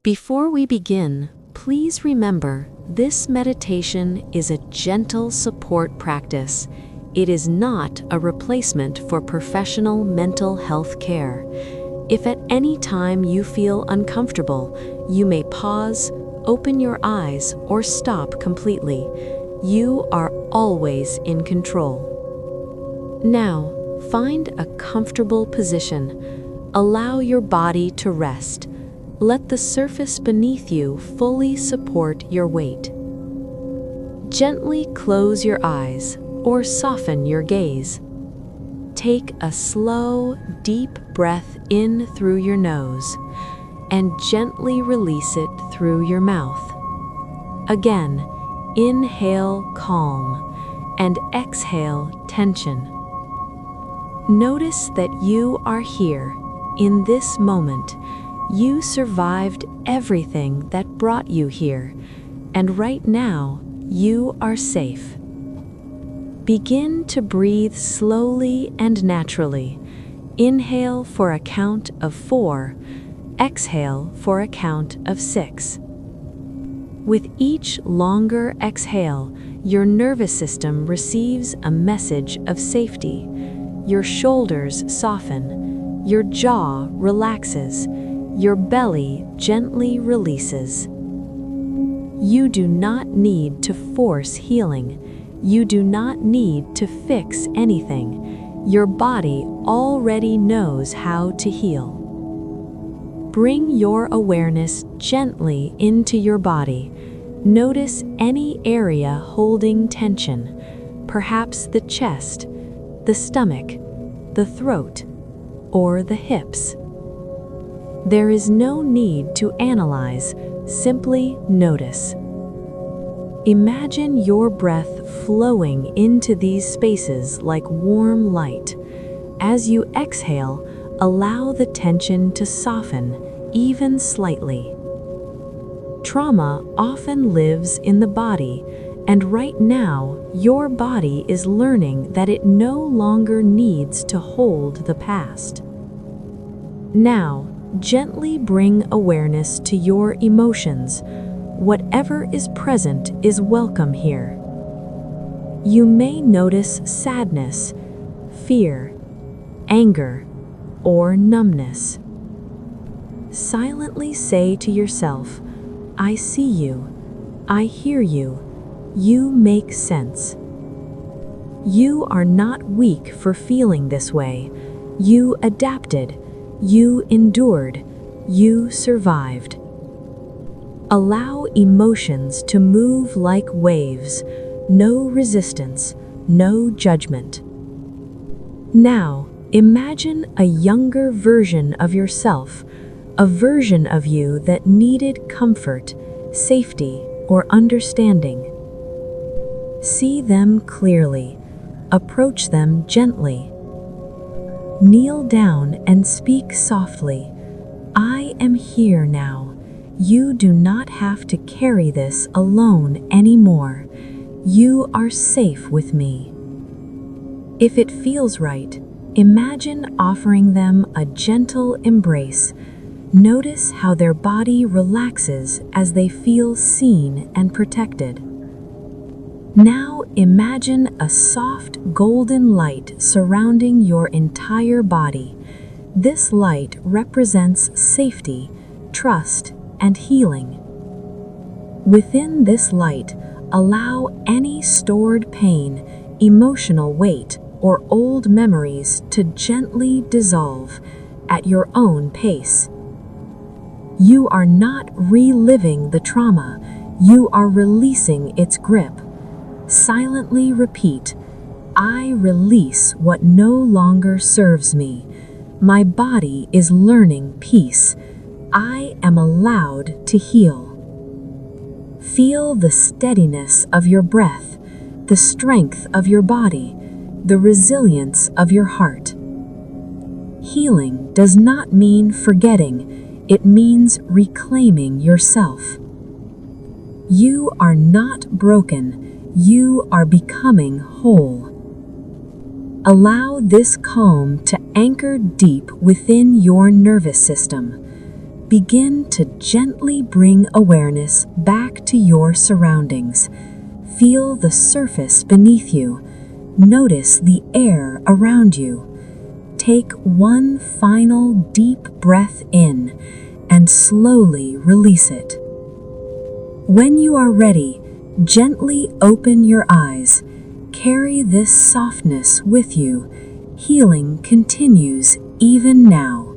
Before we begin, please remember this meditation is a gentle support practice. It is not a replacement for professional mental health care. If at any time you feel uncomfortable, you may pause, open your eyes, or stop completely. You are always in control. Now, find a comfortable position. Allow your body to rest. Let the surface beneath you fully support your weight. Gently close your eyes or soften your gaze. Take a slow, deep breath in through your nose and gently release it through your mouth. Again, inhale calm and exhale tension. Notice that you are here in this moment. You survived everything that brought you here, and right now you are safe. Begin to breathe slowly and naturally. Inhale for a count of 4, exhale for a count of 6. With each longer exhale, your nervous system receives a message of safety. Your shoulders soften, your jaw relaxes, your belly gently releases. You do not need to force healing. You do not need to fix anything. Your body already knows how to heal. Bring your awareness gently into your body. Notice any area holding tension, perhaps the chest, the stomach, the throat, or the hips. There is no need to analyze, simply notice. Imagine your breath flowing into these spaces like warm light. As you exhale, allow the tension to soften, even slightly. Trauma often lives in the body, and right now, your body is learning that it no longer needs to hold the past. Now, gently bring awareness to your emotions. Whatever is present is welcome here. You may notice sadness, fear, anger, or numbness. Silently say to yourself, "I see you, I hear you, you make sense." You are not weak for feeling this way. You adapted. You endured. You survived. Allow emotions to move like waves. No resistance, no judgment. Now, imagine a younger version of yourself, a version of you that needed comfort, safety, or understanding. See them clearly. Approach them gently. Kneel down and speak softly. "I am here now. You do not have to carry this alone anymore. You are safe with me." If it feels right, imagine offering them a gentle embrace. Notice how their body relaxes as they feel seen and protected. Now imagine a soft golden light surrounding your entire body. This light represents safety, trust, and healing. Within this light, allow any stored pain, emotional weight, or old memories to gently dissolve at your own pace. You are not reliving the trauma, you are releasing its grip. Silently repeat, "I release what no longer serves me. My body is learning peace. I am allowed to heal." Feel the steadiness of your breath, the strength of your body, the resilience of your heart. Healing does not mean forgetting, it means reclaiming yourself. You are not broken. You are becoming whole. Allow this calm to anchor deep within your nervous system. begin to gently bring awareness back to your surroundings. Feel the surface beneath you. Notice the air around you. Take one final deep breath in and slowly release it. When you are ready, gently open your eyes. Carry this softness with you. Healing continues even now.